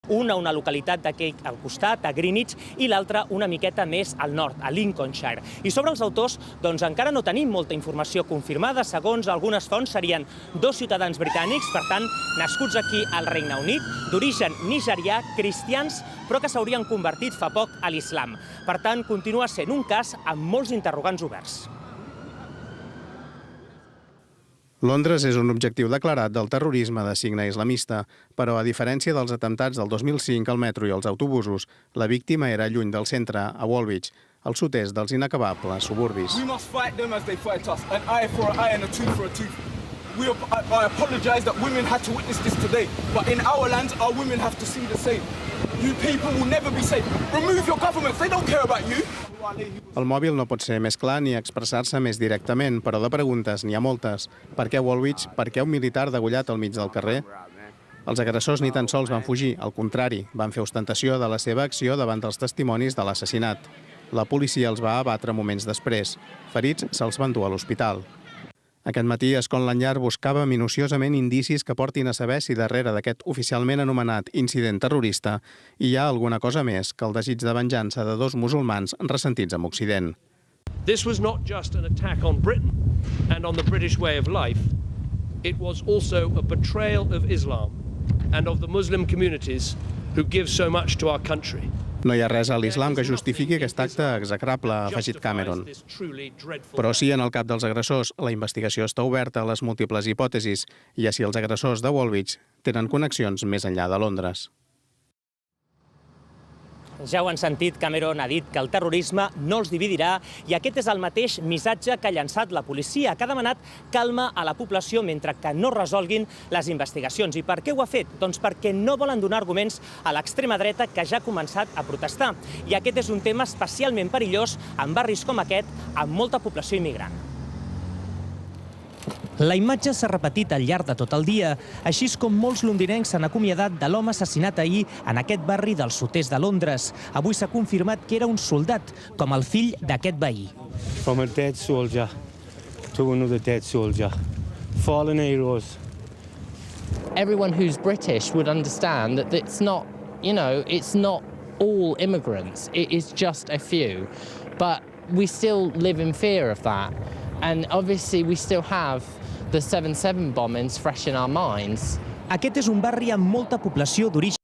una localitat d'aquí al costat, a Greenwich, i l'altra una miqueta més al nord, a Lincolnshire. I sobre els autors, doncs encara no tenim molta informació confirmada. Segons algunes fonts, serien 2 ciutadans britànics, per tant, nascuts aquí al Regne Unit, d'origen nigerià, cristians, però que s'haurien convertit fa poc a l'islam. Per tant, continua sent un cas amb molts interrogants oberts. Londres és un objectiu declarat del terrorisme de signe islamista, però a diferència dels atemptats del 2005 al metro i als autobusos, la víctima era lluny del centre, a Woolwich, al sud-est dels inacabables suburbis. We must fight them as they fight us, an eye for an eye and a tooth for a tooth. I apologise that women had to witness this today, but in our land, our women have to see the same. You people will never be safe. Remove your governments, they don't care about you. El mòbil no pot ser més clar ni expressar-se més directament, però de preguntes n'hi ha moltes. Per què Woolwich? Per què un militar degollat al mig del carrer? Els agressors ni tan sols van fugir, al contrari, van fer ostentació de la seva acció davant dels testimonis de l'assassinat. La policia els va abatre moments després. Ferits se'ls van dur a l'hospital. Aquest matí, Scotland Yard buscava minuciosament indicis que portin a saber si darrere d'aquest oficialment anomenat incident terrorista hi ha alguna cosa més que el desig de venjança de 2 musulmans ressentits amb Occident. This was not just an attack on Britain and on the British way of life. It was also a betrayal of Islam and of the Muslim communities who give so much to our country. No hi ha res a l'islam que justifiqui aquest acte execrable, ha afegit Cameron. Però sí, en el cap dels agressors, la investigació està oberta a les múltiples hipòtesis i a si els agressors de Woolwich tenen connexions més enllà de Londres. Ja ho han sentit, Cameron ha dit que el terrorisme no els dividirà i aquest és el mateix missatge que ha llançat la policia, que ha demanat calma a la població mentre que no resolguin les investigacions. I per què ho ha fet? Doncs perquè no volen donar arguments a l'extrema dreta que ja ha començat a protestar. I aquest és un tema especialment perillós en barris com aquest, amb molta població immigrant. La imatge s'ha repetit al llarg de tot el dia, així com molts londinencs s'han acomiadat de l'home assassinat ahir en aquest barri del sud-est de Londres. Avui s'ha confirmat que era un soldat, com el fill d'aquest veí. From a dead soldier to another dead soldier. Fallen heroes. Everyone who's British would understand that it's not, it's not all immigrants. It is just a few. But we still live in fear of that. And obviously we still have the 7/7 bombings fresh in our minds. Aquest és un barri amb molta població d'origen